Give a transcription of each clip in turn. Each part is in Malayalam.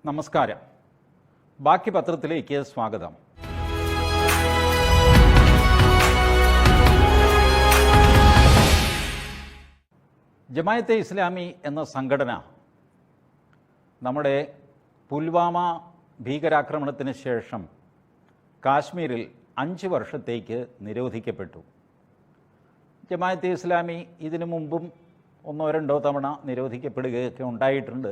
നമസ്കാരം. ബാക്കി പത്രത്തിലേക്ക് സ്വാഗതം. ജമാഅത്തെ ഇസ്ലാമി എന്ന സംഘടന നമ്മുടെ പുൽവാമ ഭീകരാക്രമണത്തിന് ശേഷം കാശ്മീരിൽ 5 വർഷത്തേക്ക് നിരോധിക്കപ്പെട്ടു. ജമാഅത്തെ ഇസ്ലാമി ഇതിനു മുമ്പും 1-2 തവണ നിരോധിക്കപ്പെടുകയൊക്കെ ഉണ്ടായിട്ടുണ്ട്.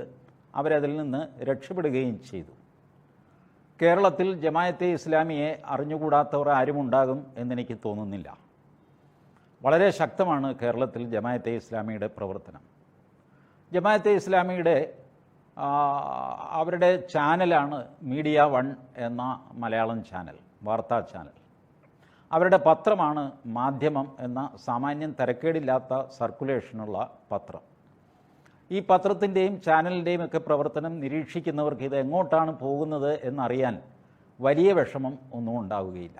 അവരതിൽ നിന്ന് രക്ഷപ്പെടുകയും ചെയ്തു. കേരളത്തിൽ ജമാഅത്തെ ഇസ്ലാമിയെ അറിഞ്ഞുകൂടാത്തവർ ആരുമുണ്ടാകും എന്നെനിക്ക് തോന്നുന്നില്ല. വളരെ ശക്തമാണ് കേരളത്തിൽ ജമാഅത്തെ ഇസ്ലാമിയുടെ പ്രവർത്തനം. ജമാഅത്തെ ഇസ്ലാമിയുടെ അവരുടെ ചാനലാണ് മീഡിയ 1 എന്ന മലയാളം ചാനൽ, വാർത്താ ചാനൽ. അവരുടെ പത്രമാണ് മാധ്യമം എന്ന സാമാന്യം തരക്കേടില്ലാത്ത സർക്കുലേഷനുള്ള പത്രം. ഈ പത്രത്തിൻ്റെയും ചാനലിൻ്റെയും ഒക്കെ പ്രവർത്തനം നിരീക്ഷിക്കുന്നവർക്ക് ഇത് എങ്ങോട്ടാണ് പോകുന്നത് എന്നറിയാൻ വലിയ വിഷമം ഒന്നും ഉണ്ടാവുകയില്ല.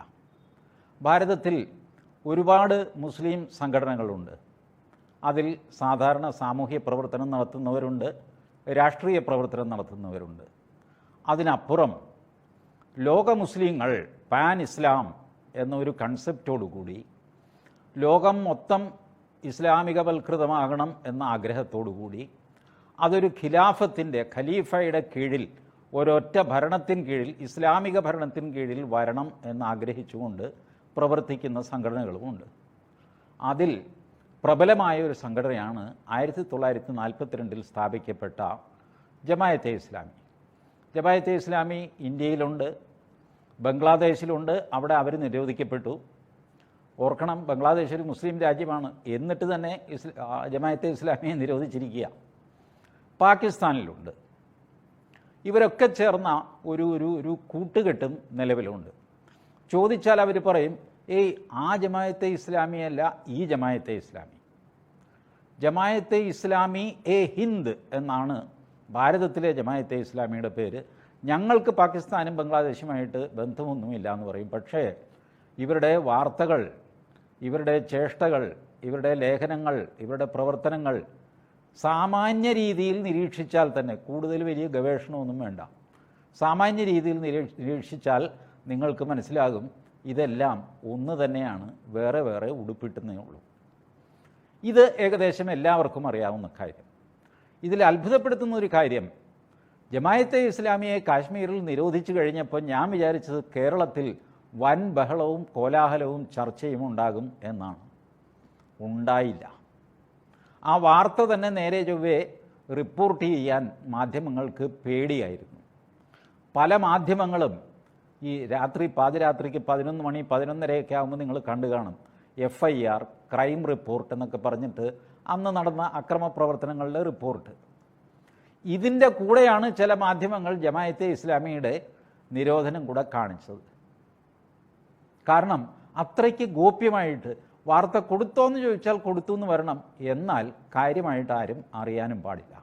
ഭാരതത്തിൽ ഒരുപാട് മുസ്ലിം സംഘടനകളുണ്ട്. അതിൽ സാധാരണ സാമൂഹ്യ പ്രവർത്തനം നടത്തുന്നവരുണ്ട്, രാഷ്ട്രീയ പ്രവർത്തനം നടത്തുന്നവരുണ്ട്. അതിനപ്പുറം ലോക മുസ്ലിങ്ങൾ പാൻ ഇസ്ലാം എന്നൊരു കൺസെപ്റ്റോടുകൂടി ലോകം മൊത്തം ഇസ്ലാമികവൽകൃതമാകണം എന്ന ആഗ്രഹത്തോടുകൂടി അതൊരു ഖലീഫയുടെ കീഴിൽ ഒരൊറ്റ ഭരണത്തിൻ കീഴിൽ, ഇസ്ലാമിക ഭരണത്തിൻ കീഴിൽ വരണം എന്നാഗ്രഹിച്ചുകൊണ്ട് പ്രവർത്തിക്കുന്ന സംഘടനകളുമുണ്ട്. അതിൽ പ്രബലമായ ഒരു സംഘടനയാണ് 1942 സ്ഥാപിക്കപ്പെട്ട ജമാഅത്തെ ഇസ്ലാമി. ജമാഅത്തെ ഇസ്ലാമി ഇന്ത്യയിലുണ്ട്, ബംഗ്ലാദേശിലുണ്ട്. അവിടെ അവർ നിരോധിക്കപ്പെട്ടു. ഓർക്കണം, ബംഗ്ലാദേശ് ഒരു മുസ്ലിം രാജ്യമാണ്, എന്നിട്ട് തന്നെ ജമാഅത്തെ ഇസ്ലാമിയെ നിരോധിച്ചിരിക്കുക. പാകിസ്ഥാനിലുണ്ട്. ഇവരൊക്കെ ചേർന്ന ഒരു കൂട്ടുകെട്ടും നിലവിലുണ്ട്. ചോദിച്ചാൽ അവർ പറയും, ആ ജമാഅത്തെ ഇസ്ലാമിയല്ല, ഈ ജമാഅത്തെ ഇസ്ലാമി. ജമാഅത്തെ ഇസ്ലാമി ഹിന്ദ് എന്നാണ് ഭാരതത്തിലെ ജമാഅത്തെ ഇസ്ലാമിയുടെ പേര്. ഞങ്ങൾക്ക് പാകിസ്ഥാനും ബംഗ്ലാദേശുമായിട്ട് ബന്ധമൊന്നുമില്ല എന്ന് പറയും. പക്ഷേ ഇവരുടെ വാർത്തകൾ, ഇവരുടെ ചേഷ്ടകൾ, ഇവരുടെ ലേഖനങ്ങൾ, ഇവരുടെ പ്രവർത്തനങ്ങൾ സാമാന്യ രീതിയിൽ നിരീക്ഷിച്ചാൽ തന്നെ, കൂടുതൽ വലിയ ഗവേഷണമൊന്നും വേണ്ട, സാമാന്യ രീതിയിൽ നിരീക്ഷിച്ചാൽ നിങ്ങൾക്ക് മനസ്സിലാകും ഇതെല്ലാം ഒന്ന് തന്നെയാണ്, വേറെ വേറെ ഉടുപ്പിട്ടുന്നേ ഉള്ളൂ. ഇത് ഏകദേശം എല്ലാവർക്കും അറിയാവുന്ന കാര്യം. ഇതിൽ അത്ഭുതപ്പെടുത്തുന്ന ഒരു കാര്യം, ജമാഅത്തെ ഇസ്ലാമിയെ കാശ്മീരിൽ നിരോധിച്ചു കഴിഞ്ഞപ്പോൾ ഞാൻ വിചാരിച്ചത് കേരളത്തിൽ വൻ ബഹളവും കോലാഹലവും ചർച്ചയും ഉണ്ടാകും എന്നാണ്. ഉണ്ടായില്ല. ആ വാർത്ത തന്നെ നേരെ ചൊവ്വേ റിപ്പോർട്ട് ചെയ്യാൻ മാധ്യമങ്ങൾക്ക് പേടിയായിരുന്നു. പല മാധ്യമങ്ങളും ഈ പാതിരാത്രിക്ക് 11 മണി 11:30 ആകുമ്പോൾ നിങ്ങൾ കണ്ടു കാണും, FIR, ക്രൈം റിപ്പോർട്ട് എന്നൊക്കെ പറഞ്ഞിട്ട് അന്ന് നടന്ന അക്രമ പ്രവർത്തനങ്ങളുടെ റിപ്പോർട്ട്. ഇതിൻ്റെ കൂടെയാണ് ചില മാധ്യമങ്ങൾ ജമാഅത്തെ ഇസ്ലാമിയുടെ നിരോധനം കൂടെ കാണിച്ചത്. കാരണം അത്രയ്ക്ക് ഗോപ്യമായിട്ട് വാർത്ത കൊടുത്തോന്ന് ചോദിച്ചാൽ കൊടുത്തു എന്ന് വരണം, എന്നാൽ കാര്യമായിട്ട് ആരും അറിയാനും പാടില്ല.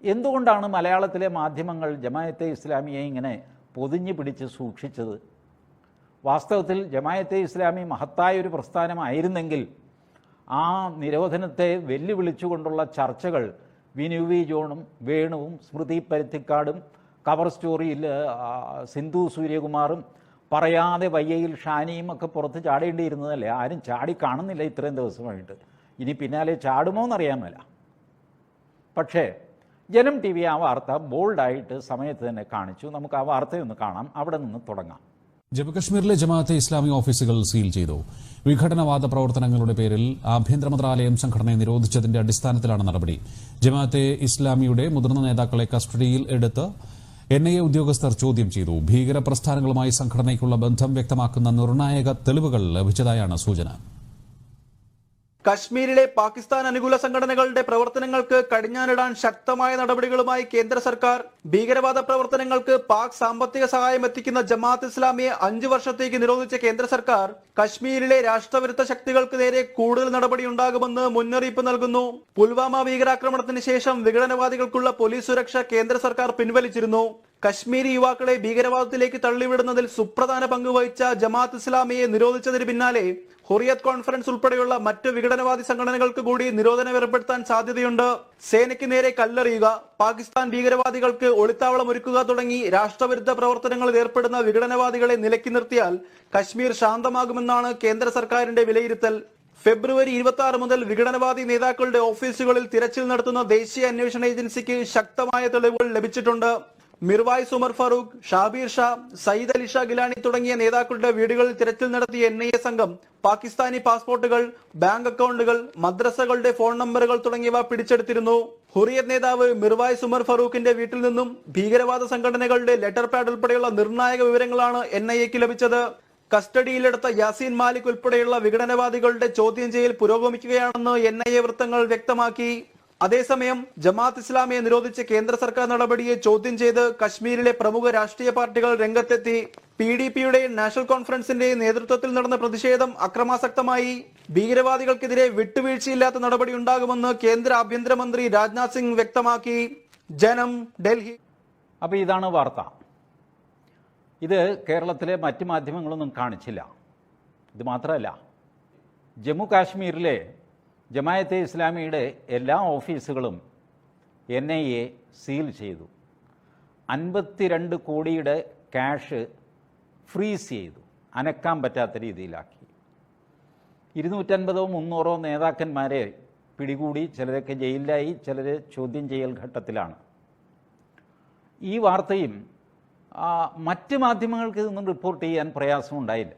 എന്തുകൊണ്ടാണ് മലയാളത്തിലെ മാധ്യമങ്ങൾ ജമാഅത്തെ ഇസ്ലാമിയെ ഇങ്ങനെ പൊതിഞ്ഞു പിടിച്ച് സൂക്ഷിച്ചത്? വാസ്തവത്തിൽ ജമാഅത്തെ ഇസ്ലാമി മഹത്തായൊരു പ്രസ്ഥാനമായിരുന്നെങ്കിൽ ആ നിരോധനത്തെ വെല്ലുവിളിച്ചുകൊണ്ടുള്ള ചർച്ചകൾ വിനു ജോണും വേണുവും സ്മൃതി പരുത്തിക്കാടും കവർ സ്റ്റോറിയിൽ സിന്ധു സൂര്യകുമാറും പറയാതെ വയ്യയിൽ ഷാനിയും ഒക്കെ പുറത്ത് ചാടേണ്ടിയിരുന്നതല്ലേ? ആരും ചാടി കാണുന്നില്ല ഇത്രയും ദിവസമായിട്ട്. ഇനി പിന്നാലെ ചാടുമോ എന്നറിയാമല്ല. പക്ഷേ ജനം TV ആ വാർത്ത ബോൾഡായിട്ട് സമയത്ത് തന്നെ കാണിച്ചു. നമുക്ക് ആ വാർത്തയൊന്ന് കാണാം, അവിടെ നിന്ന് തുടങ്ങാം. ജമ്മുകശ്മീരിലെ ജമാഅത്തെ ഇസ്ലാമി ഓഫീസുകൾ സീൽ ചെയ്തു. വിഘടനവാദ പ്രവർത്തനങ്ങളുടെ പേരിൽ ആഭ്യന്തര മന്ത്രാലയം സംഘടനയെ നിരോധിച്ചതിന്റെ അടിസ്ഥാനത്തിലാണ് നടപടി. ജമാഅത്തെ ഇസ്ലാമിയുടെ മുതിർന്ന നേതാക്കളെ കസ്റ്റഡിയിൽ എടുത്ത് NIA ഉദ്യോഗസ്ഥർ ചോദ്യം ചെയ്തു. ഭീകര പ്രസ്ഥാനങ്ങളുമായി സംഘടനയ്ക്കുള്ള ബന്ധം വ്യക്തമാക്കുന്ന നിർണായക തെളിവുകൾ ലഭിച്ചതായാണ് സൂചന. കശ്മീരിലെ പാകിസ്ഥാൻ അനുകൂല സംഘടനകളുടെ പ്രവർത്തനങ്ങൾക്ക് കടിഞ്ഞാനിടാൻ ശക്തമായ നടപടികളുമായി കേന്ദ്ര സർക്കാർ. ഭീകരവാദ പ്രവർത്തനങ്ങൾക്ക് പാക് സാമ്പത്തിക സഹായം എത്തിക്കുന്ന ജമാഅത്ത് ഇസ്ലാമിയെ 5 വർഷത്തേക്ക് നിരോധിച്ച കേന്ദ്ര സർക്കാർ കശ്മീരിലെ രാഷ്ട്രവിരുദ്ധ ശക്തികൾക്ക് നേരെ കൂടുതൽ നടപടിയുണ്ടാകുമെന്ന് മുന്നറിയിപ്പ് നൽകുന്നു. പുൽവാമ ഭീകരാക്രമണത്തിന് ശേഷം വിഘടനവാദികൾക്കുള്ള പോലീസ് സുരക്ഷ കേന്ദ്ര സർക്കാർ പിൻവലിച്ചിരുന്നു. കശ്മീരി യുവാക്കളെ ഭീകരവാദത്തിലേക്ക് തള്ളിവിടുന്നതിൽ സുപ്രധാന പങ്ക് വഹിച്ച ജമാഅത്ത് ഇസ്ലാമിയെ നിരോധിച്ചതിന് പിന്നാലെ ഹുറിയത്ത് കോൺഫറൻസ് ഉൾപ്പെടെയുള്ള മറ്റ് വിഘടനവാദി സംഘടനകൾക്ക് കൂടി നിരോധനം ഏർപ്പെടുത്താൻ സാധ്യതയുണ്ട്. സേനയ്ക്ക് നേരെ കല്ലെറിയുക, പാകിസ്ഥാൻ ഭീകരവാദികൾക്ക് ഒളിത്താവളം ഒരുക്കുക തുടങ്ങി രാഷ്ട്രവിരുദ്ധ പ്രവർത്തനങ്ങളിൽ ഏർപ്പെടുന്ന വിഘടനവാദികളെ നിലയ്ക്ക് നിർത്തിയാൽ കശ്മീർ ശാന്തമാകുമെന്നാണ് കേന്ദ്ര സർക്കാരിന്റെ വിലയിരുത്തൽ. ഫെബ്രുവരി 26 മുതൽ വിഘടനവാദി നേതാക്കളുടെ ഓഫീസുകളിൽ തിരച്ചിൽ നടത്തുന്ന ദേശീയ അന്വേഷണ ഏജൻസിക്ക് ശക്തമായ തെളിവുകൾ ലഭിച്ചിട്ടുണ്ട്. മിർവായ്സ് ഉമർ ഫറൂഖ്, ഷാബീർ ഷാ, സയ്യിദ് അലി ഷാ ഗിലാനി തുടങ്ങിയ നേതാക്കളുടെ വീടുകളിൽ തിരച്ചിൽ നടത്തിയ NIA സംഘം പാകിസ്ഥാനി പാസ്പോർട്ടുകൾ, ബാങ്ക് അക്കൗണ്ടുകൾ, മദ്രസകളുടെ ഫോൺ നമ്പറുകൾ തുടങ്ങിയവ പിടിച്ചെടുത്തിരുന്നു. ഹുറിയത്ത് നേതാവ് മിർവായ്സ് ഉമർ ഫറൂഖിന്റെ വീട്ടിൽ നിന്നും ഭീകരവാദ സംഘടനകളുടെ ലെറ്റർ പാഡ് ഉൾപ്പെടെയുള്ള നിർണായക വിവരങ്ങളാണ് NIAക്ക് ലഭിച്ചത്. കസ്റ്റഡിയിലെടുത്ത യാസീൻ മാലിക് ഉൾപ്പെടെയുള്ള വിഘടനവാദികളുടെ ചോദ്യം ചെയ്യൽ പുരോഗമിക്കുകയാണെന്ന് NIA വൃത്തങ്ങൾ വ്യക്തമാക്കി. അതേസമയം ജമാഅത്ത് ഇസ്ലാമിയെ നിരോധിച്ച കേന്ദ്ര സർക്കാർ നടപടിയെ ചോദ്യം ചെയ്ത് കശ്മീരിലെ പ്രമുഖ രാഷ്ട്രീയ പാർട്ടികൾ രംഗത്തെത്തി. PDPയുടെയും നാഷണൽ കോൺഫറൻസിന്റെയും നേതൃത്വത്തിൽ നടന്ന പ്രതിഷേധം അക്രമാസക്തമായി. ഭീകരവാദികൾക്കെതിരെ വിട്ടുവീഴ്ചയില്ലാത്ത നടപടി ഉണ്ടാകുമെന്ന് കേന്ദ്ര ആഭ്യന്തരമന്ത്രി രാജ്നാഥ് സിംഗ് വ്യക്തമാക്കി. ജനം, ഡൽഹി. അപ്പോൾ ഇതാണ് വാർത്ത. ഇത് കേരളത്തിലെ മറ്റ് മാധ്യമങ്ങളൊന്നും കാണിച്ചില്ല. ഇത് മാത്രമല്ല, ജമ്മു കാശ്മീരിലെ ജമാഅത്തെ ഇസ്ലാമിയുടെ എല്ലാ ഓഫീസുകളും NIA സീൽ ചെയ്തു. 52 കോടിയുടെ ക്യാഷ് ഫ്രീസ് ചെയ്തു, അനക്കാൻ പറ്റാത്ത രീതിയിലാക്കി. 250 300 നേതാക്കന്മാരെ പിടികൂടി, ചിലരൊക്കെ ജയിലിലായി, ചിലർ ചോദ്യം ചെയ്യൽ ഘട്ടത്തിലാണ്. ഈ വാർത്തയും മറ്റ് മാധ്യമങ്ങൾക്ക് ഇതൊന്നും റിപ്പോർട്ട് ചെയ്യാൻ പ്രയാസമുണ്ടായില്ല.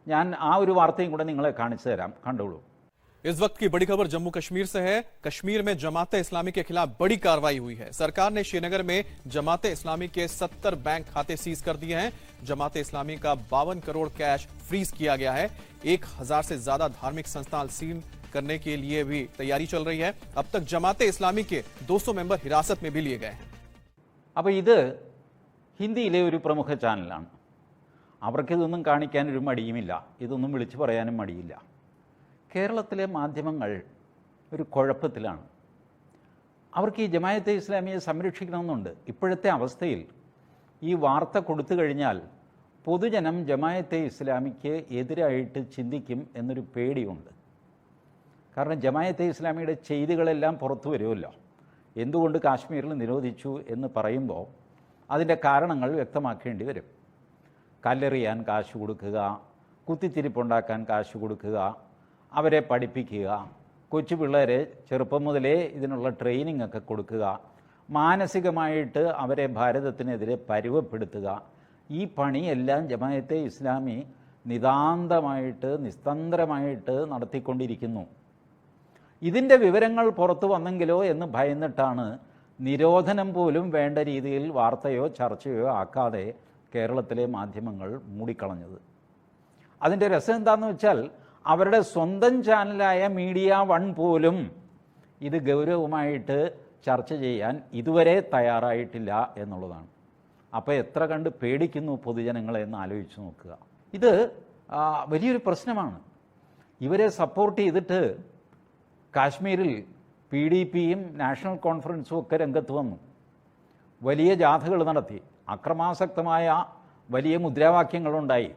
ഞാൻ ആ ഒരു വാർത്തയും കൂടെ നിങ്ങളെ കാണിച്ചു തരാം, കണ്ടോളൂ. इस वक्त की बड़ी खबर जम्मू कश्मीर से है। कश्मीर में जमाते इस्लामी के खिलाफ बड़ी कार्रवाई हुई है। सरकार ने श्रीनगर में जमाते इस्लामी के 70 बैंक खाते सीज कर दिए हैं। जमाते इस्लामी का 52 करोड़ कैश फ्रीज किया गया है। 1000 से ज्यादा धार्मिक संस्थान सील करने के लिए भी तैयारी चल रही है। अब तक जमाते इस्लामी के 200 मेंबर हिरासत में भी लिए गए हैं। അപ്പോൾ ഇത് ഹിന്ദിയിലെ ഒരു പ്രമുഖ ചാനലാണ്. അവർക്കിതൊന്നും കാണിക്കാനൊരു മടിയുമില്ല, ഇതൊന്നും വിളിച്ചു പറയാനും മടിയില്ല. കേരളത്തിലെ മാധ്യമങ്ങൾ ഒരു കുഴപ്പത്തിലാണ്. അവർക്ക് ഈ ജമാഅത്തെ ഇസ്ലാമിയെ സംരക്ഷിക്കണമെന്നുണ്ട്. ഇപ്പോഴത്തെ അവസ്ഥയിൽ ഈ വാർത്ത കൊടുത്തു കഴിഞ്ഞാൽ പൊതുജനം ജമാഅത്തെ ഇസ്ലാമിക്ക് എതിരായിട്ട് ചിന്തിക്കും എന്നൊരു പേടിയുണ്ട്. കാരണം ജമാഅത്തെ ഇസ്ലാമിയുടെ ചെയ്തികളെല്ലാം പുറത്തു വരുമല്ലോ. എന്തുകൊണ്ട് കാശ്മീരിൽ നിരോധിച്ചു എന്ന് പറയുമ്പോൾ അതിൻ്റെ കാരണങ്ങൾ വ്യക്തമാക്കേണ്ടി വരും. കല്ലെറിയാൻ കാശ് കൊടുക്കുക, കുത്തിത്തിരിപ്പുണ്ടാക്കാൻ കാശ് കൊടുക്കുക, അവരെ പഠിപ്പിക്കുക, കൊച്ചു പിള്ളേരെ ചെറുപ്പം മുതലേ ഇതിനുള്ള ട്രെയിനിങ് ഒക്കെ കൊടുക്കുക, മാനസികമായിട്ട് അവരെ ഭാരതത്തിനെതിരെ പരുവപ്പെടുത്തുക, ഈ പണിയെല്ലാം ജമാഅത്തെ ഇസ്ലാമി നിതാന്തമായിട്ട് നിസ്തന്ത്രമായിട്ട് നടത്തിക്കൊണ്ടിരിക്കുന്നു. ഇതിൻ്റെ വിവരങ്ങൾ പുറത്തു വന്നെങ്കിലോ എന്ന് ഭയന്നിട്ടാണ് നിരോധനം പോലും വേണ്ട രീതിയിൽ വാർത്തയോ ചർച്ചയോ ആക്കാതെ കേരളത്തിലെ മാധ്യമങ്ങൾ മൂടിക്കളഞ്ഞത്. അതിൻ്റെ രസം എന്താണെന്ന് വെച്ചാൽ അവരുടെ സ്വന്തം ചാനലായ മീഡിയ വൺ പോലും ഇത് ഗൗരവമായിട്ട് ചർച്ച ചെയ്യാൻ ഇതുവരെ തയ്യാറായിട്ടില്ല എന്നുള്ളതാണ്. അപ്പോൾ എത്ര കണ്ട് പേടിക്കുന്നു പൊതുജനങ്ങളെ എന്ന് ആലോചിച്ച് നോക്കുക. ഇത് വലിയൊരു പ്രശ്നമാണ്. ഇവരെ സപ്പോർട്ട് ചെയ്തിട്ട് കാശ്മീരിൽ PDPയും നാഷണൽ കോൺഫറൻസും ഒക്കെ രംഗത്ത് വന്നു. വലിയ ജാഥകൾ നടത്തി, അക്രമാസക്തമായ വലിയ മുദ്രാവാക്യങ്ങളുണ്ടായി.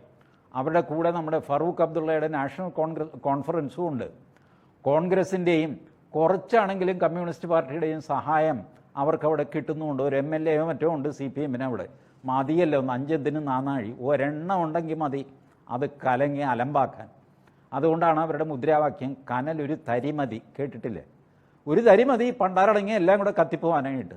അവരുടെ കൂടെ നമ്മുടെ ഫറൂഖ് അബ്ദുള്ളയുടെ നാഷണൽ കോൺഫറൻസും ഉണ്ട്. കോൺഗ്രസിൻ്റെയും കുറച്ചാണെങ്കിലും കമ്മ്യൂണിസ്റ്റ് പാർട്ടിയുടെയും സഹായം അവർക്കവിടെ കിട്ടുന്നുമുണ്ട്. ഒരു MLA മറ്റോ ഉണ്ട് CPMന് അവിടെ. മതിയല്ലോ, 5 നാനാഴി ഒരെണ്ണം ഉണ്ടെങ്കിൽ മതി അത് കലങ്ങി അലമ്പാക്കാൻ. അതുകൊണ്ടാണ് അവരുടെ മുദ്രാവാക്യം കനലൊരു തരിമതി. കേട്ടിട്ടില്ലേ? ഒരു തരിമതി പണ്ടാരടങ്ങി എല്ലാം കൂടെ കത്തിപ്പോവാനായിട്ട്.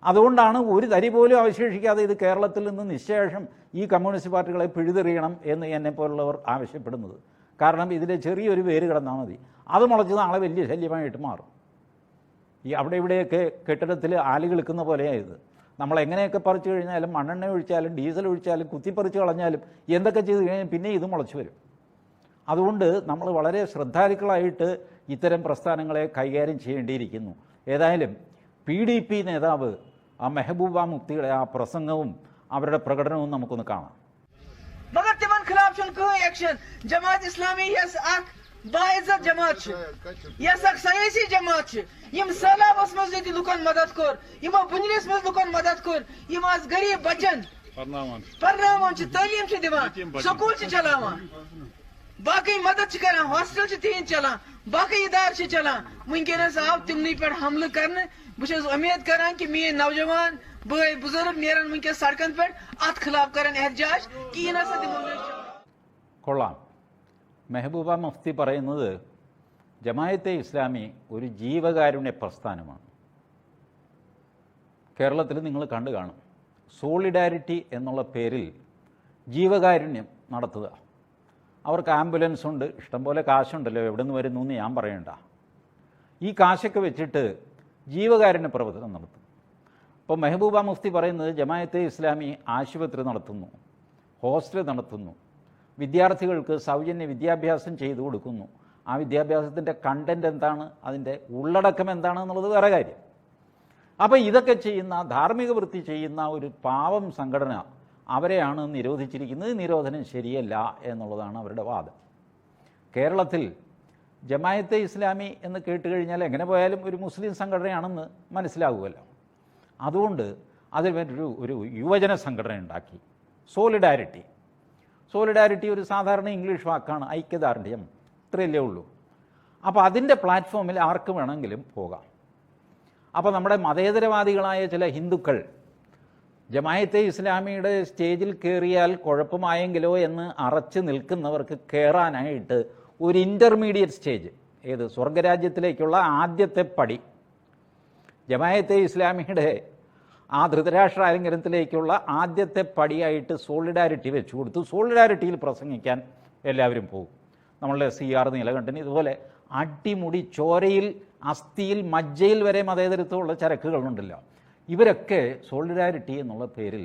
അതുകൊണ്ടാണ് ഒരു തരി പോലും അവശേഷിക്കാതെ ഇത് കേരളത്തിൽ നിന്ന് നിശേഷം ഈ കമ്മ്യൂണിസ്റ്റ് പാർട്ടികളെ പിഴുതെറിയണം എന്ന് എന്നെപ്പോലുള്ളവർ ആവശ്യപ്പെടുന്നത്. കാരണം ഇതിലെ ചെറിയൊരു വേര് കിടന്നാൽ മതി, അത് മുളച്ച് നാളെ വലിയ ശല്യമായിട്ട് മാറും. ഈ അവിടെ ഇവിടെയൊക്കെ കെട്ടിടത്തിൽ ആലുകൾ നിൽക്കുന്ന പോലെയായത്. നമ്മൾ എങ്ങനെയൊക്കെ പറിച്ചു കഴിഞ്ഞാലും, മണ്ണെണ്ണ ഒഴിച്ചാലും ഡീസൽ ഒഴിച്ചാലും കുത്തിപ്പറിച്ച് കളഞ്ഞാലും എന്തൊക്കെ ചെയ്ത് കഴിഞ്ഞാൽ പിന്നെ ഇത് മുളച്ചു വരും. അതുകൊണ്ട് നമ്മൾ വളരെ ശ്രദ്ധാലുക്കളായിട്ട് ഇത്തരം പ്രസ്ഥാനങ്ങളെ കൈകാര്യം ചെയ്യേണ്ടിയിരിക്കുന്നു. ഏതായാലും PDP നേതാവ് മെഹബൂബ മുഫ്തിയുടെ ആ പ്രസംഗവും അവരുടെ പ്രകടനവും നമുക്കൊന്ന് കാണാം. मगर तिमन खिलाफ कोई एक्शन जमात इस्लामी यस अख बाइज्जत जमात यस अख सयासी जमात यम सैलाबस मज लुकन मदद कर यम बुनियस मज लुकन मदद कर यम आज गरीब बच्चन परनावन तालीम दिवान स्कूल चलावान बाकी मदद करान हॉस्टल तीन चलान बाकी इदार चलान वनकस आव तिमनी पे हमल कर बहुत उम्मीद करान कि मेन नौजवान बई बुजुर्ग नेरन वनकस सड़कन पे अत खिलाफ कर एहतजाज कि കൊള്ളാം. മെഹബൂബ മുഫ്തി പറയുന്നത് ജമായത്തെ ഇസ്ലാമി ഒരു ജീവകാരുണ്യ പ്രസ്ഥാനമാണ്. കേരളത്തിൽ നിങ്ങൾ കണ്ടു കാണും, സോളിഡാരിറ്റി എന്നുള്ള പേരിൽ ജീവകാരുണ്യം നടത്തുക. അവർക്ക് ആംബുലൻസ് ഉണ്ട്, ഇഷ്ടംപോലെ കാശുണ്ടല്ലോ, എവിടെ നിന്ന് വരുന്നു എന്ന് ഞാൻ പറയണ്ട. ഈ കാശൊക്കെ വെച്ചിട്ട് ജീവകാരുണ്യ പ്രവർത്തനം നടത്തും. ഇപ്പോൾ മെഹബൂബ മുഫ്തി പറയുന്നത് ജമായത്തെ ഇസ്ലാമി ആശുപത്രി നടത്തുന്നു, ഹോസ്റ്റൽ നടത്തുന്നു, വിദ്യാർത്ഥികൾക്ക് സൗജന്യ വിദ്യാഭ്യാസം ചെയ്തു കൊടുക്കുന്നു. ആ വിദ്യാഭ്യാസത്തിൻ്റെ കണ്ടൻറ് എന്താണ്, അതിൻ്റെ ഉള്ളടക്കം എന്താണെന്നുള്ളത് വേറെ കാര്യം. അപ്പോൾ ഇതൊക്കെ ചെയ്യുന്ന, ധാർമ്മിക വൃത്തി ചെയ്യുന്ന ഒരു പാവം സംഘടന, അവരെയാണ് നിരോധിച്ചിരിക്കുന്നത്. നിരോധനം ശരിയല്ല എന്നുള്ളതാണ് അവരുടെ വാദം. കേരളത്തിൽ ജമായത്തെ ഇസ്ലാമി എന്ന് കേട്ടുകഴിഞ്ഞാൽ എങ്ങനെ പോയാലും ഒരു മുസ്ലിം സംഘടനയാണെന്ന് മനസ്സിലാകുമല്ലോ. അതുകൊണ്ട് അതിൽ ഒരു യുവജന സംഘടന ഉണ്ടാക്കി, സോളിഡാരിറ്റി. സോളിഡാരിറ്റി ഒരു സാധാരണ ഇംഗ്ലീഷ് വാക്കാണ്, ഐക്യദാർഢ്യം, ഇത്രയല്ലേ ഉള്ളൂ. അപ്പോൾ അതിൻ്റെ പ്ലാറ്റ്ഫോമിൽ ആർക്ക് വേണമെങ്കിലും പോകാം. അപ്പോൾ നമ്മുടെ മതേതരവാദികളായ ചില ഹിന്ദുക്കൾ ജമായത്തെ ഇസ്ലാമിയുടെ സ്റ്റേജിൽ കയറിയാൽ കുഴപ്പമായെങ്കിലോ എന്ന് അറച്ചു നിൽക്കുന്നവർക്ക് കയറാനായിട്ട് ഒരു ഇൻ്റർമീഡിയറ്റ് സ്റ്റേജ്, ഏത് സ്വർഗരാജ്യത്തിലേക്കുള്ള ആദ്യത്തെ പടി, ജമായത്തെ ഇസ്ലാമിയുടെ ആ ധൃതരാഷ്ട്ര അലങ്കരത്തിലേക്കുള്ള ആദ്യത്തെ പടിയായിട്ട് സോളിഡാരിറ്റി വെച്ചു കൊടുത്തു. സോളിഡാരിറ്റിയിൽ പ്രസംഗിക്കാൻ എല്ലാവരും പോകും. നമ്മളുടെ CR നീലകണ്ഠൻ ഇതുപോലെ അടിമുടി ചോരയിൽ, അസ്ഥിയിൽ, മജ്ജയിൽ വരെ മതേതരത്വമുള്ള ചരക്കുകളുണ്ടല്ലോ. ഇവരൊക്കെ സോളിഡാരിറ്റി എന്നുള്ള പേരിൽ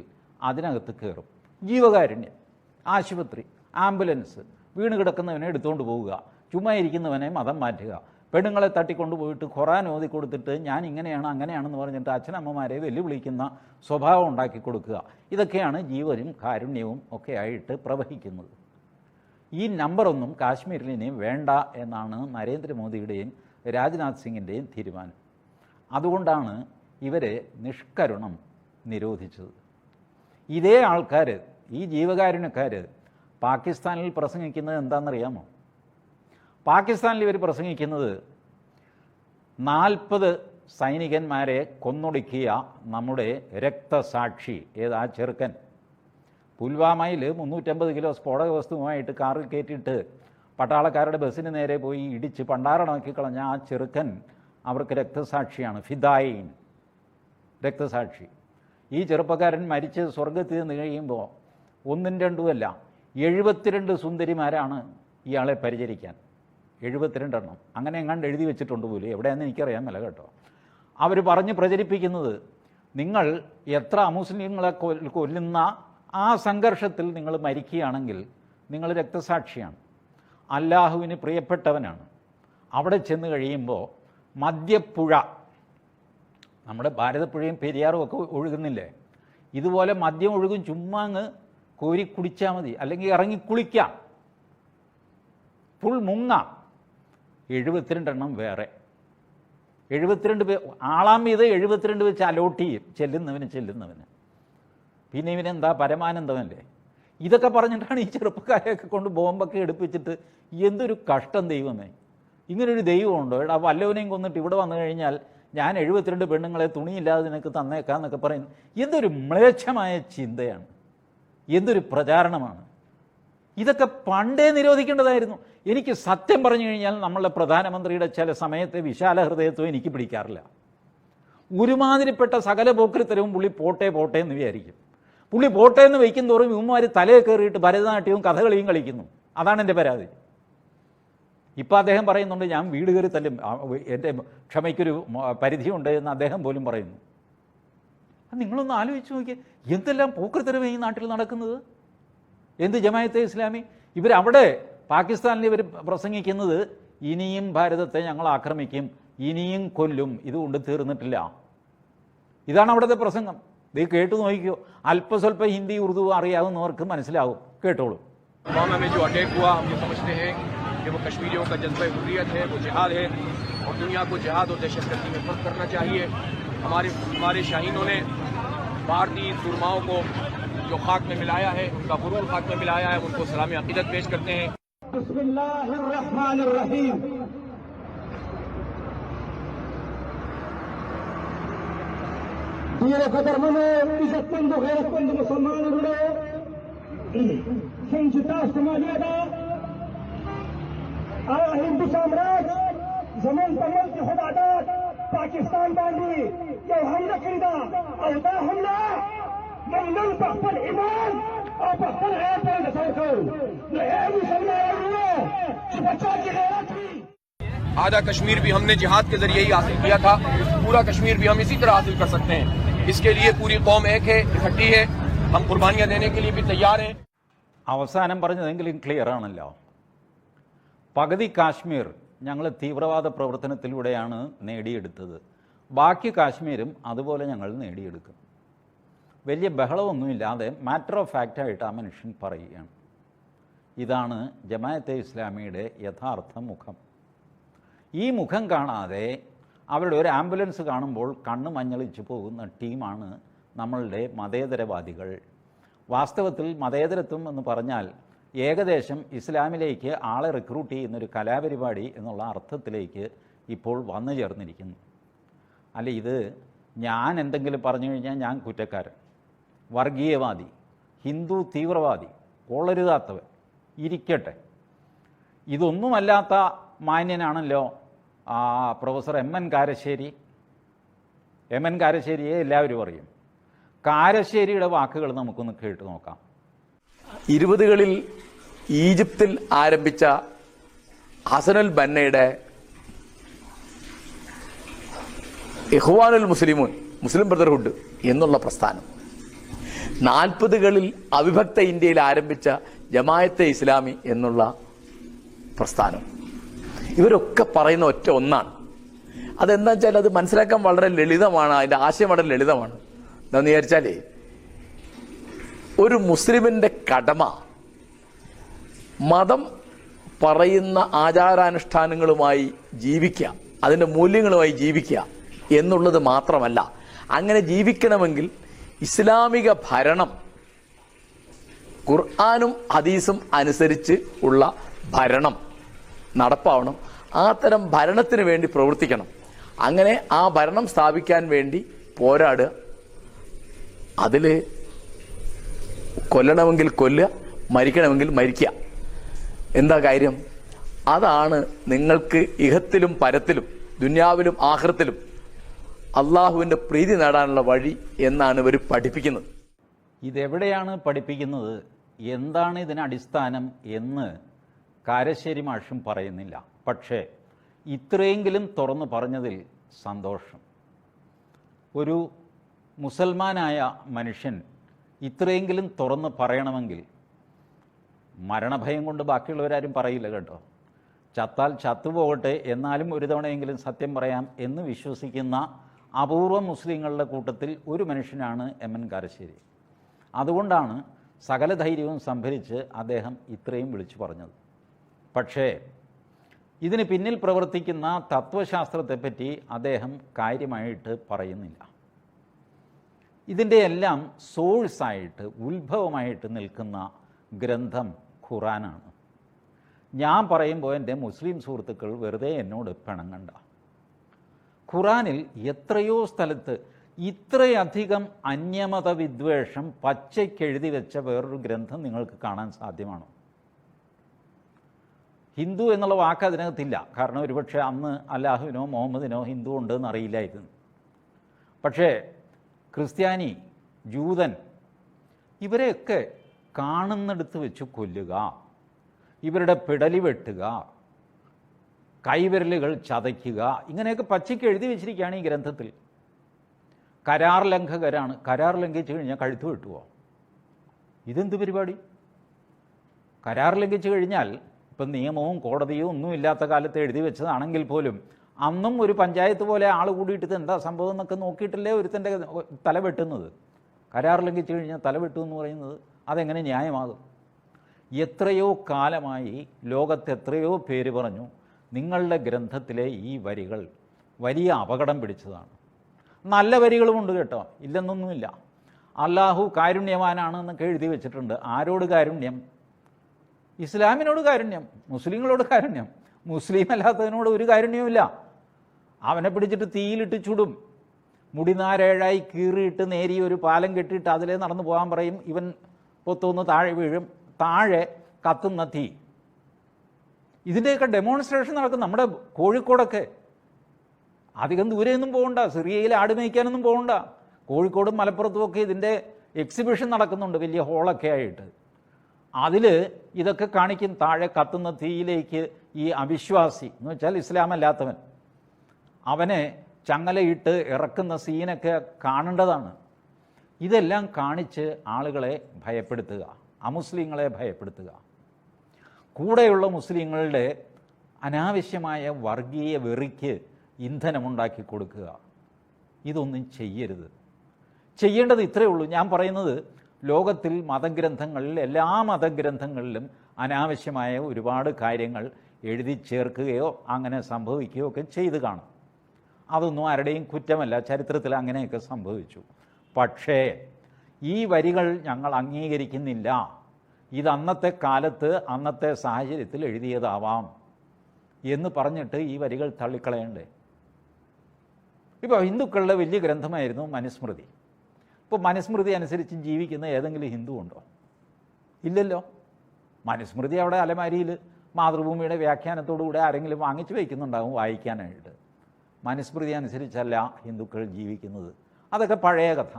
അതിനകത്ത് കയറും. ജീവകാരുണ്യം, ആശുപത്രി, ആംബുലൻസ്, വീണ് കിടക്കുന്നവനെ എടുത്തുകൊണ്ട് പോവുക, ചുമ്മാ ഇരിക്കുന്നവനെ മതം മാറ്റുക, പെണ്ണുങ്ങളെ തട്ടിക്കൊണ്ടുപോയിട്ട് ഖുറാൻ ഓതി കൊടുത്തിട്ട് ഞാൻ ഇങ്ങനെയാണ് അങ്ങനെയാണെന്ന് പറഞ്ഞിട്ട് അച്ഛനമ്മമാരെ വെല്ലുവിളിക്കുന്ന സ്വഭാവം ഉണ്ടാക്കി കൊടുക്കുക. ഇതൊക്കെയാണ് ജീവനും കാരുണ്യവും ഒക്കെ ആയിട്ട് പ്രവഹിക്കുന്നത്. ഈ നമ്പറൊന്നും കാശ്മീരിൽ ഇനിയും വേണ്ട എന്നാണ് നരേന്ദ്രമോദിയുടെയും രാജ്നാഥ് സിംഗിൻ്റെയും തീരുമാനം. അതുകൊണ്ടാണ് ഇവരെ നിഷ്കരുണം നിരോധിച്ചത്. ഇതേ ആൾക്കാർ, ഈ ജീവകാരുണ്യക്കാർ പാകിസ്ഥാനിൽ പ്രസംഗിക്കുന്നത് എന്താണെന്നറിയാമോ? പാകിസ്ഥാനിൽ ഇവർ പ്രസംഗിക്കുന്നത് 40 സൈനികന്മാരെ കൊന്നൊടുക്കിയ നമ്മുടെ രക്തസാക്ഷി, ഏതാ ചെറുക്കൻ, പുൽവാമയിൽ 350 കിലോ സ്ഫോടക വസ്തുവുമായിട്ട് കാറിൽ കയറ്റിയിട്ട് പട്ടാളക്കാരുടെ ബസ്സിന് നേരെ പോയി ഇടിച്ച് പണ്ടാരണമാക്കി കളഞ്ഞ ആ ചെറുക്കൻ അവർക്ക് രക്തസാക്ഷിയാണ്, ഫിദായിൻ, രക്തസാക്ഷി. ഈ ചെറുപ്പക്കാരൻ മരിച്ച് സ്വർഗത്തിൽ നിന്ന് കഴിയുമ്പോൾ 1ഉം 2ഉമല്ല 72 സുന്ദരിമാരാണ് ഇയാളെ പരിചരിക്കാൻ. 72 എണ്ണം അങ്ങനെ എങ്ങാണ്ട് എഴുതി വെച്ചിട്ടുണ്ട് പോലും, എവിടെയാണെന്ന് എനിക്കറിയാമല്ല കേട്ടോ. അവർ പറഞ്ഞ് പ്രചരിപ്പിക്കുന്നത് നിങ്ങൾ എത്ര അമുസ്ലിങ്ങളെ കൊല്ലുന്ന ആ സംഘർഷത്തിൽ നിങ്ങൾ മരിക്കുകയാണെങ്കിൽ നിങ്ങൾ രക്തസാക്ഷിയാണ്, അല്ലാഹുവിന് പ്രിയപ്പെട്ടവനാണ്. അവിടെ ചെന്ന് കഴിയുമ്പോൾ മദ്യപ്പുഴ, നമ്മുടെ ഭാരതപ്പുഴയും പെരിയാറും ഒക്കെ ഒഴുകുന്നില്ലേ, ഇതുപോലെ മദ്യം ഒഴുകും. ചുമ്മാ അങ്ങ് കോരി കുടിച്ചാൽ മതി, അല്ലെങ്കിൽ ഇറങ്ങി കുളിക്കാം, ഫുൾ മുങ്ങാം. 72 എണ്ണം വേറെ, 72 ആളാം വീത് 72 വെച്ച് അലോട്ട് ചെയ്യും, ചെല്ലുന്നവന്. പിന്നെ ഇവനെന്താ പരമാനന്ദമല്ലേ? ഇതൊക്കെ പറഞ്ഞിട്ടാണ് ഈ ചെറുപ്പക്കാരെയൊക്കെ കൊണ്ട് ബോംബൊക്കെ എടുപ്പിച്ചിട്ട്. എന്തൊരു കഷ്ടം ദൈവമേ! ഇങ്ങനൊരു ദൈവമുണ്ടോ? എടാ, വല്ലവനെയും കൊന്നിട്ട് ഇവിടെ വന്നു കഴിഞ്ഞാൽ ഞാൻ 72 പെണ്ണുങ്ങളെ തുണിയില്ലാതെ നിനക്ക് തന്നേക്കാന്നൊക്കെ പറയുന്നു. എന്തൊരു മ്ലേച്ഛമായ ചിന്തയാണ്, എന്തൊരു പ്രചാരണമാണ്! ഇതൊക്കെ പണ്ടേ നിരോധിക്കേണ്ടതായിരുന്നു. എനിക്ക് സത്യം പറഞ്ഞു കഴിഞ്ഞാൽ നമ്മളുടെ പ്രധാനമന്ത്രിയുടെ ചില സമയത്തെ വിശാല ഹൃദയത്വം എനിക്ക് പിടിക്കാറില്ല. ഒരുമാതിരിപ്പെട്ട സകല പോക്രിത്തരവും പുള്ളി പോട്ടെ എന്ന് വിചാരിക്കും. പുള്ളി പോട്ടെ എന്ന് വയ്ക്കും തോറും ഇവന്മാർ തലയെ കയറിയിട്ട് ഭരതനാട്യവും കഥകളിയും കളിക്കുന്നു. അതാണ് എൻ്റെ പരാതി. ഇപ്പം അദ്ദേഹം പറയുന്നുണ്ട് ഞാൻ വീട് കയറി തല്ലും, എൻ്റെ ക്ഷമയ്ക്കൊരു പരിധിയുണ്ട് എന്ന് അദ്ദേഹം പോലും പറയുന്നു. നിങ്ങളൊന്ന് ആലോചിച്ച് നോക്കിയേ, എന്തെല്ലാം പോക്രിത്തരവ് ഈ നാട്ടിൽ നടക്കുന്നത്. എന്ത് ജമായത്തെ ഇസ്ലാമി? ഇവരവിടെ പാകിസ്ഥാനിൽ ഇവർ പ്രസംഗിക്കുന്നത് ഇനിയും ഭാരതത്തെ ഞങ്ങൾ ആക്രമിക്കും, ഇനിയും കൊല്ലും, ഇതുകൊണ്ട് തീർന്നിട്ടില്ല. ഇതാണ് അവിടുത്തെ പ്രസംഗം. ഇത് കേട്ടു നോക്കിയോ, അല്പസ്വല്പം ഹിന്ദി ഉറുദു അറിയാവുന്നവർക്ക് മനസ്സിലാവും, കേട്ടോളൂ. पुलवामा में जो अटैक हुआ, हम ये समझते हैं कि वो कश्मीरियों का जज्बा हुर्रियत है, वो जिहाद है, और दुनिया को जिहाद और दहशतगर्दी में फर्क करना चाहिए। हमारे शाहीनों ने भारतीय सुरमाओं को जो खाक में मिलाया है, उनका गुरूर खाक में मिलाया है, उनको सलामी अकीदत पेश करते हैं। ബിസ്മില്ലാഹിർറഹ്മാനിർറഹീം. ദീനകർമ്മനെ ഇജ്ജത്തുണ്ട് ഖൈറത്തുണ്ട് മുസൽമാനുകളെ संचिता मर्यादा हिंदू साम्राज्य जमीन तमल की हुदादात पाकिस्तान बांधी ये हमला खरीदा अवता हमला मंगल पखपल ईमान और पखपल है बच्चा की गैरत थी। आधा कश्मीर भी हमने जिहाद के जरिए ही हासिल किया था, पूरा कश्मीर भी हम इसी तरह हासिल कर सकते हैं। इसके लिए पूरी कौम एक है, इकट्ठी है, हम कुर्बानियां देने के लिए भी तैयार हैं। അവസാനം പറഞ്ഞതെങ്കിലും ക്ലിയർ ആണല്ലോ. പകുതി കാശ്മീർ ഞങ്ങൾ തീവ്രവാദ പ്രവർത്തനത്തിലൂടെയാണ് നേടിയെടുത്തത്, ബാക്കി കാശ്മീരും അതുപോലെ ഞങ്ങൾ നേടിയെടുക്കും. വലിയ ബഹളമൊന്നുമില്ലാതെ മാറ്റർ ഓഫ് ഫാക്റ്റായിട്ട് ആ മനുഷ്യൻ പറയുകയാണ്. ഇതാണ് ജമാഅത്തെ ഇസ്ലാമിയുടെ യഥാർത്ഥ മുഖം. ഈ മുഖം കാണാതെ അവരുടെ ഒരു ആംബുലൻസ് കാണുമ്പോൾ കണ്ണ് മഞ്ഞളിച്ചു പോകുന്ന ടീമാണ് നമ്മളുടെ മതേതരവാദികൾ. വാസ്തവത്തിൽ മതേതരത്വം എന്ന് പറഞ്ഞാൽ ഏകദേശം ഇസ്ലാമിലേക്ക് ആളെ റിക്രൂട്ട് ചെയ്യുന്നൊരു കലാപരിപാടി എന്നുള്ള അർത്ഥത്തിലേക്ക് ഇപ്പോൾ വന്നു ചേർന്നിരിക്കുന്നു. അല്ല, ഇത് ഞാൻ എന്തെങ്കിലും പറഞ്ഞു കഴിഞ്ഞാൽ ഞാൻ കുറ്റക്കാരൻ, വർഗീയവാദി, ഹിന്ദു തീവ്രവാദി, കൊള്ളരുതാത്തവൻ ഇരിക്കട്ടെ. ഇതൊന്നുമല്ലാത്ത മാന്യനാണല്ലോ professor M N Karassery. M N കാരശ്ശേരിയെ എല്ലാവരും അറിയും. കാരശ്ശേരിയുടെ വാക്കുകൾ നമുക്കൊന്ന് കേട്ടു നോക്കാം. 20കളിൽ ഈജിപ്തിൽ ആരംഭിച്ച ഹസനുൽ ബന്നയുടെ ഇഖ്വാനുൽ മുസ്ലിമൂൻ, മുസ്ലിം ബ്രദർഹുഡ് എന്നുള്ള പ്രസ്ഥാനം, 40കളിൽ അവിഭക്ത ഇന്ത്യയിൽ ആരംഭിച്ച ജമാഅത്തെ ഇസ്ലാമി എന്നുള്ള പ്രസ്ഥാനം, ഇവരൊക്കെ പറയുന്ന ഒറ്റ ഒന്നാണ്. അതെന്താ വെച്ചാൽ അത് മനസ്സിലാക്കാൻ വളരെ ലളിതമാണ്, അതിൻ്റെ ആശയം വളരെ ലളിതമാണ്. എന്താന്ന് വിചാരിച്ചാലേ, ഒരു മുസ്ലിമിന്റെ കടമ മതം പറയുന്ന ആചാരാനുഷ്ഠാനങ്ങളുമായി ജീവിക്കുക, അതിൻ്റെ മൂല്യങ്ങളുമായി ജീവിക്കുക എന്നുള്ളത് മാത്രമല്ല, അങ്ങനെ ജീവിക്കണമെങ്കിൽ ഇസ്ലാമിക ഭരണം ഖുർആനും ഹദീസും അനുസരിച്ച് ഉള്ള ഭരണം നടപ്പാവണം. ആ തരം ഭരണത്തിന് വേണ്ടി പ്രവർത്തിക്കണം. അങ്ങനെ ആ ഭരണം സ്ഥാപിക്കാൻ വേണ്ടി പോരാടുക, അതിൽ കൊല്ലണമെങ്കിൽ കൊല്ലുക, മരിക്കണമെങ്കിൽ മരിക്കുക. എന്താ കാര്യം? അതാണ് നിങ്ങൾക്ക് ഇഹത്തിലും പരത്തിലും ദുനിയാവിലും ആഖിറത്തിലും അള്ളാഹുവിൻ്റെ പ്രീതി നേടാനുള്ള വഴി എന്നാണ് ഇവർ പഠിപ്പിക്കുന്നത്. ഇതെവിടെയാണ് പഠിപ്പിക്കുന്നത്, എന്താണ് ഇതിന് അടിസ്ഥാനം എന്ന് കാരശ്ശേരി മാഷും പറയുന്നില്ല. പക്ഷേ ഇത്രയെങ്കിലും തുറന്നു പറഞ്ഞതിൽ സന്തോഷം. ഒരു മുസൽമാനായ മനുഷ്യൻ ഇത്രയെങ്കിലും തുറന്ന് പറയണമെങ്കിൽ, മരണഭയം കൊണ്ട് ബാക്കിയുള്ളവരാരും പറയില്ല കേട്ടോ, ചത്താൽ ചത്തുപോകട്ടെ എന്നാലും ഒരു തവണയെങ്കിലും സത്യം പറയാം എന്ന് വിശ്വസിക്കുന്ന അപൂർവ മുസ്ലിങ്ങളുടെ കൂട്ടത്തിൽ ഒരു മനുഷ്യനാണ് എം എൻ കാരശ്ശേരി. അതുകൊണ്ടാണ് സകല ധൈര്യവും സംഭരിച്ച് അദ്ദേഹം ഇത്രയും വിളിച്ചു പറഞ്ഞത്. പക്ഷേ ഇതിന് പിന്നിൽ പ്രവർത്തിക്കുന്ന തത്വശാസ്ത്രത്തെപ്പറ്റി അദ്ദേഹം കാര്യമായിട്ട് പറയുന്നില്ല. ഇതിൻ്റെ എല്ലാം സോഴ്സായിട്ട്, ഉത്ഭവമായിട്ട് നിൽക്കുന്ന ഗ്രന്ഥം ഖുറാനാണ്. ഞാൻ പറയുമ്പോൾ എൻ്റെ മുസ്ലിം സുഹൃത്തുക്കൾ വെറുതെ എന്നോട് പിണങ്ങണ്ട. ഖുറാനിൽ എത്രയോ സ്ഥലത്ത് ഇത്രയധികം അന്യമത വിദ്വേഷം പച്ചയ്ക്കെഴുതി വെച്ച വേറൊരു ഗ്രന്ഥം നിങ്ങൾക്ക് കാണാൻ സാധ്യമാണോ? ഹിന്ദു എന്നുള്ള വാക്ക് അതിനകത്തില്ല. കാരണം ഒരുപക്ഷെ അന്ന് അല്ലാഹുവിനോ മുഹമ്മദിനോ ഹിന്ദു ഉണ്ടെന്ന് അറിയില്ലായിരുന്നു. പക്ഷേ ക്രിസ്ത്യാനി, ജൂതൻ, ഇവരെയൊക്കെ കാണുന്നിടത്ത് വെച്ച് കൊല്ലുക, ഇവരുടെ പിടലി വെട്ടുക, കൈവിരലുകൾ ചതയ്ക്കുക, ഇങ്ങനെയൊക്കെ പച്ചയ്ക്ക് എഴുതി വെച്ചിരിക്കുകയാണ് ഈ ഗ്രന്ഥത്തിൽ. കരാർ ലംഘകരാണ്, കരാർ ലംഘിച്ചു കഴിഞ്ഞാൽ കഴുത്ത് വെട്ടുവോ? ഇതെന്ത് പരിപാടി? കരാർ ലംഘിച്ചു കഴിഞ്ഞാൽ ഇപ്പം നിയമവും കോടതിയും ഒന്നും ഇല്ലാത്ത കാലത്ത് എഴുതി വെച്ചതാണെങ്കിൽ പോലും അന്നും ഒരു പഞ്ചായത്ത് പോലെ ആൾ കൂടിയിട്ട് എന്താ സംഭവം എന്നൊക്കെ നോക്കിയിട്ടല്ലേ ഒരുത്തൻ്റെ തല വെട്ടുന്നത്. കരാർ ലംഘിച്ചു കഴിഞ്ഞാൽ തല വെട്ടുമെന്ന് പറയുന്നത് അതെങ്ങനെ ന്യായമാകും? എത്രയോ കാലമായി ലോകത്ത് എത്രയോ പേര് പറഞ്ഞു നിങ്ങളുടെ ഗ്രന്ഥത്തിലെ ഈ വരികൾ വലിയ അപകടം പിടിച്ചതാണ്. നല്ല വരികളുമുണ്ട് കേട്ടോ, ഇല്ലെന്നൊന്നുമില്ല. അല്ലാഹു കാരുണ്യവാനാണ് എന്നൊക്കെ എഴുതി വെച്ചിട്ടുണ്ട്. ആരോട് കാരുണ്യം? ഇസ്ലാമിനോട് കാരുണ്യം, മുസ്ലിങ്ങളോട് കാരുണ്യം, മുസ്ലിം അല്ലാത്തതിനോട് ഒരു കാരുണ്യവുമില്ല. അവനെ പിടിച്ചിട്ട് തീയിലിട്ട് ചുടും, മുടിനാരേഴായി കീറിയിട്ട് നേരിയ ഒരു പാലം കെട്ടിയിട്ട് അതിലേ നടന്നു പോകാൻ പറയും. ഇവൻ പൊത്തുനിന്ന് താഴെ വീഴും, താഴെ കത്തുന്ന തീ. ഇതിൻ്റെയൊക്കെ ഡെമോൺസ്ട്രേഷൻ നടക്കും നമ്മുടെ കോഴിക്കോടൊക്കെ. അധികം ദൂരെയൊന്നും പോകണ്ട, സിറിയയിൽ ആട് മേയ്ക്കാനൊന്നും പോകണ്ട. കോഴിക്കോടും മലപ്പുറത്തുമൊക്കെ ഇതിൻ്റെ എക്സിബിഷൻ നടക്കുന്നുണ്ട്, വലിയ ഹോളൊക്കെ ആയിട്ട്. അതിൽ ഇതൊക്കെ കാണിക്കും. താഴെ കത്തുന്ന തീയിലേക്ക് ഈ അവിശ്വാസി എന്ന് വെച്ചാൽ ഇസ്ലാം അല്ലാത്തവൻ, അവനെ ചങ്ങലയിട്ട് ഇറക്കുന്ന സീനൊക്കെ കാണേണ്ടതാണ്. ഇതെല്ലാം കാണിച്ച് ആളുകളെ ഭയപ്പെടുത്തുക, അമുസ്ലിങ്ങളെ ഭയപ്പെടുത്തുക, കൂടെയുള്ള മുസ്ലിങ്ങളുടെ അനാവശ്യമായ വർഗീയ വെറിക്ക് ഇന്ധനമുണ്ടാക്കി കൊടുക്കുക. ഇതൊന്നും ചെയ്യരുത്. ചെയ്യേണ്ടത് ഇത്രയേ ഉള്ളൂ. ഞാൻ പറയുന്നത് ലോകത്തിൽ മതഗ്രന്ഥങ്ങളിൽ, എല്ലാ മതഗ്രന്ഥങ്ങളിലും അനാവശ്യമായ ഒരുപാട് കാര്യങ്ങൾ എഴുതി ചേർക്കുകയോ അങ്ങനെ സംഭവിക്കുകയോ ഒക്കെ ചെയ്ത് കാണും. അതൊന്നും ആരുടെയും കുറ്റമല്ല, ചരിത്രത്തിൽ അങ്ങനെയൊക്കെ സംഭവിച്ചു. പക്ഷേ ഈ വരികൾ ഞങ്ങൾ അംഗീകരിക്കുന്നില്ല, ഇത് അന്നത്തെ കാലത്ത് അന്നത്തെ സാഹചര്യത്തിൽ എഴുതിയതാവാം എന്ന് പറഞ്ഞിട്ട് ഈ വരികൾ തള്ളിക്കളയണ്ടേ? ഇപ്പോൾ ഹിന്ദുക്കളുടെ വലിയ ഗ്രന്ഥമായിരുന്നു മനുസ്മൃതി. ഇപ്പോൾ മനുസ്മൃതി അനുസരിച്ച് ജീവിക്കുന്ന ഏതെങ്കിലും ഹിന്ദു ഉണ്ടോ? ഇല്ലല്ലോ. മനുസ്മൃതി അവിടെ അലമാരിയിൽ മാതൃഭൂമിയുടെ വ്യാഖ്യാനത്തോടുകൂടെ ആരെങ്കിലും വാങ്ങിച്ചു വയ്ക്കുന്നുണ്ടാകും വായിക്കാനായിട്ട്. മനുസ്മൃതി അനുസരിച്ചല്ല ഹിന്ദുക്കൾ ജീവിക്കുന്നത്. അതൊക്കെ പഴയ കഥ.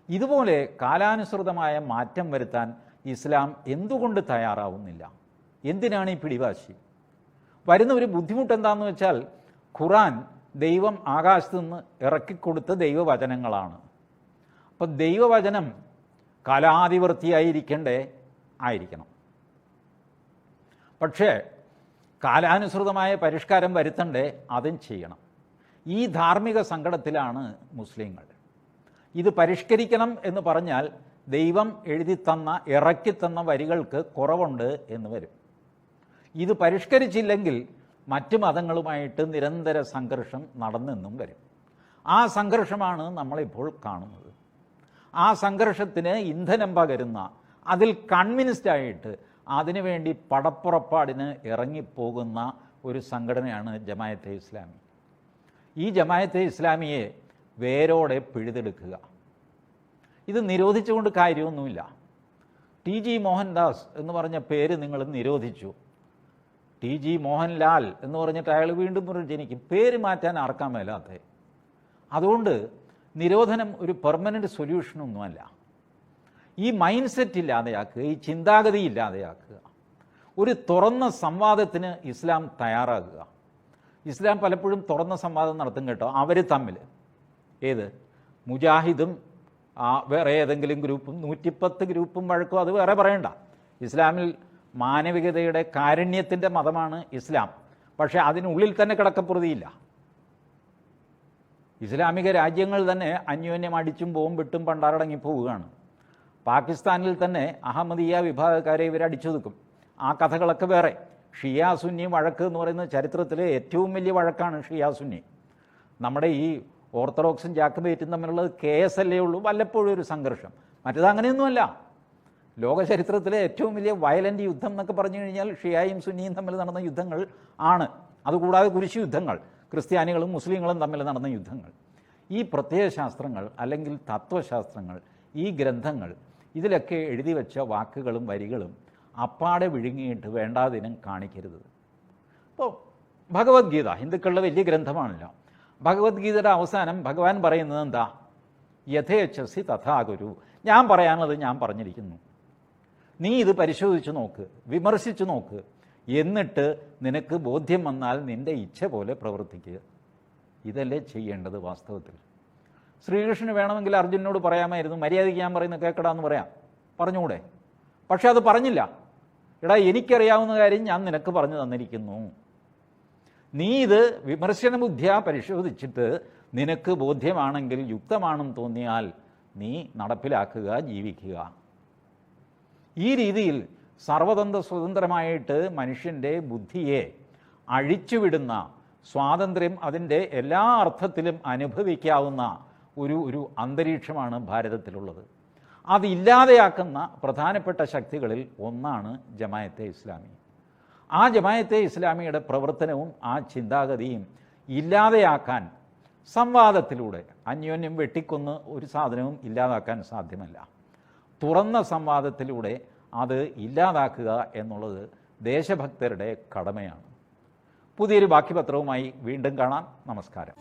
ഇതുപോലെ കാലാനുസൃതമായ മാറ്റം വരുത്താൻ ഇസ്ലാം എന്തുകൊണ്ട് തയ്യാറാവുന്നില്ല? എന്തിനാണ് ഈ പിടിവാശി? വരുന്ന ഒരു ബുദ്ധിമുട്ട് എന്താണെന്ന് വെച്ചാൽ, ഖുറാൻ ദൈവം ആകാശത്തു നിന്ന് ഇറക്കിക്കൊടുത്ത ദൈവവചനങ്ങളാണ്. അപ്പം ദൈവവചനം കാലാതിവർത്തിയായിരിക്കണ്ടേ? ആയിരിക്കണം. പക്ഷേ കാലാനുസൃതമായ പരിഷ്കാരം വരുത്തണ്ടേ? അതും ചെയ്യണം. ഈ ധാർമ്മിക സങ്കടത്തിലാണ് മുസ്ലിങ്ങൾ. ഇത് പരിഷ്കരിക്കണം എന്ന് പറഞ്ഞാൽ ദൈവം എഴുതിത്തന്ന, ഇറക്കിത്തന്ന വരികൾക്ക് കുറവുണ്ട് എന്ന് വരും. ഇത് പരിഷ്കരിച്ചില്ലെങ്കിൽ മറ്റ് മതങ്ങളുമായിട്ട് നിരന്തര സംഘർഷം നടന്നെന്നും വരും. ആ സംഘർഷമാണ് നമ്മളിപ്പോൾ കാണുന്നത്. ആ സംഘർഷത്തിന് ഇന്ധനം പകരുന്ന, അതിൽ കൺവിൻസ്ഡായിട്ട് അതിനുവേണ്ടി പടപ്പുറപ്പാടിന് ഇറങ്ങിപ്പോകുന്ന ഒരു സംഘടനയാണ് ജമാഅത്തെ ഇസ്ലാമി. ഈ ജമാഅത്തെ ഇസ്ലാമിയെ വേരോടെ പിഴുതെടുക്കുക. ഇത് നിരോധിച്ചുകൊണ്ട് കാര്യമൊന്നുമില്ല. ടി.ജി. മോഹൻദാസ് എന്ന് പറഞ്ഞ പേര് നിങ്ങൾ നിരോധിച്ചു. ടി.ജി. മോഹൻലാൽ എന്ന് പറഞ്ഞിട്ട് അയാൾ വീണ്ടും ജനിക്കും. പേര് മാറ്റാൻ ആർക്കാൻ മേലാത്ത. അതുകൊണ്ട് നിരോധനം ഒരു പെർമനൻ്റ് സൊല്യൂഷനൊന്നുമല്ല. ഈ മൈൻഡ് സെറ്റ് ഇല്ലാതെയാക്കുക, ഈ ചിന്താഗതി ഇല്ലാതെയാക്കുക. ഒരു തുറന്ന സംവാദത്തിന് ഇസ്ലാം തയ്യാറാകുക. ഇസ്ലാം പലപ്പോഴും തുറന്ന സംവാദം നടത്തും കേട്ടോ, അവർ തമ്മിൽ. ഏത് മുജാഹിദും വേറെ ഏതെങ്കിലും ഗ്രൂപ്പും 110 ഗ്രൂപ്പും വഴക്കും അത് വേറെ പറയണ്ട. ഇസ്ലാമിൽ മാനവികതയുടെ കാരുണ്യത്തിൻ്റെ മതമാണ് ഇസ്ലാം. പക്ഷേ അതിനുള്ളിൽ തന്നെ കിടക്കപ്രതിയില്ല. ഇസ്ലാമിക രാജ്യങ്ങൾ തന്നെ അന്യോന്യം അടിച്ചും ബോംബിട്ടും പണ്ടാരടങ്ങി പോവുകയാണ്. പാകിസ്ഥാനിൽ തന്നെ അഹമ്മദിയ വിഭാഗക്കാരെ ഇവരടിച്ചൊതുക്കും. ആ കഥകളൊക്കെ വേറെ. ഷിയ സുന്നി വഴക്ക് എന്ന് പറയുന്നത് ചരിത്രത്തിലെ ഏറ്റവും വലിയ വഴക്കാണ് ഷിയ സുന്നി. നമ്മുടെ ഈ ഓർത്തഡോക്സും ജാക്കബേറ്റും തമ്മിലുള്ളത് കേസല്ലേ ഉള്ളൂ, വല്ലപ്പോഴും ഒരു സംഘർഷം. മറ്റേത് അങ്ങനെയൊന്നുമല്ല. ലോക ചരിത്രത്തിലെ ഏറ്റവും വലിയ വയലൻ്റ് യുദ്ധം എന്നൊക്കെ പറഞ്ഞു കഴിഞ്ഞാൽ ഷിയായും സുന്നിയും തമ്മിൽ നടന്ന യുദ്ധങ്ങൾ ആണ്. അതുകൂടാതെ കുരിശ് യുദ്ധങ്ങൾ, ക്രിസ്ത്യാനികളും മുസ്ലിങ്ങളും തമ്മിൽ നടന്ന യുദ്ധങ്ങൾ. ഈ പ്രത്യയശാസ്ത്രങ്ങൾ അല്ലെങ്കിൽ തത്വശാസ്ത്രങ്ങൾ, ഈ ഗ്രന്ഥങ്ങൾ, ഇതിലൊക്കെ എഴുതി വെച്ച വാക്കുകളും വരികളും അപ്പാടെ വിഴുങ്ങിയിട്ട് വേണ്ടാതിനം കാണിക്കരുത്. ഇപ്പോൾ ഭഗവത്ഗീത ഹിന്ദുക്കളുടെ വലിയ ഗ്രന്ഥമാണല്ലോ. ഭഗവത്ഗീതയുടെ അവസാനം ഭഗവാൻ പറയുന്നത് എന്താ? യഥേച്ഛസി തഥാകുരു. ഞാൻ പറയാനുള്ളത് ഞാൻ പറഞ്ഞിരിക്കുന്നു, നീ ഇത് പരിശോധിച്ച് നോക്ക്, വിമർശിച്ച് നോക്ക്, എന്നിട്ട് നിനക്ക് ബോധ്യം വന്നാൽ നിൻ്റെ ഇച്ഛ പോലെ പ്രവർത്തിക്കുക. ഇതല്ലേ ചെയ്യേണ്ടത് വാസ്തവത്തിൽ. ശ്രീകൃഷ്ണന് വേണമെങ്കിൽ അർജുനനോട് പറയാമായിരുന്നു, മര്യാദയ്ക്ക് ഞാൻ പറയുന്നത് കേൾക്കടാന്ന് പറയാം, പറഞ്ഞുകൂടെ? പക്ഷെ അത് പറഞ്ഞില്ല. എടാ, എനിക്കറിയാവുന്ന കാര്യം ഞാൻ നിനക്ക് പറഞ്ഞു തന്നിരിക്കുന്നു, നീ ഇത് വിമർശന ബുദ്ധിയാ പരിശോധിച്ചിട്ട് നിനക്ക് ബോധ്യമാണെങ്കിൽ, യുക്തമാണെന്ന് തോന്നിയാൽ നീ നടപ്പിലാക്കുക, ജീവിക്കുക. ഈ രീതിയിൽ സർവതന്ത്ര സ്വതന്ത്രമായിട്ട് മനുഷ്യൻ്റെ ബുദ്ധിയെ അഴിച്ചുവിടുന്ന, സ്വാതന്ത്ര്യം അതിൻ്റെ എല്ലാ അർത്ഥത്തിലും അനുഭവിക്കാവുന്ന ഒരു അന്തരീക്ഷമാണ് ഭാരതത്തിലുള്ളത്. അത് ഇല്ലാതെയാക്കുന്ന പ്രധാനപ്പെട്ട ശക്തികളിൽ ഒന്നാണ് ജമായത്തെ ഇസ്ലാമി. ആ ജമായത്തെ ഇസ്ലാമിയുടെ പ്രവർത്തനവും ആ ചിന്താഗതിയും ഇല്ലാതെയാക്കാൻ സംവാദത്തിലൂടെ, അന്യോന്യം വെട്ടിക്കൊന്ന് ഒരു സാധനവും ഇല്ലാതാക്കാൻ സാധ്യമല്ല, തുറന്ന സംവാദത്തിലൂടെ അത് ഇല്ലാതാക്കുക എന്നുള്ളത് ദേശഭക്തരുടെ കടമയാണ്. പുതിയൊരു ബാക്കി പത്രവുമായി വീണ്ടും കാണാം. നമസ്കാരം.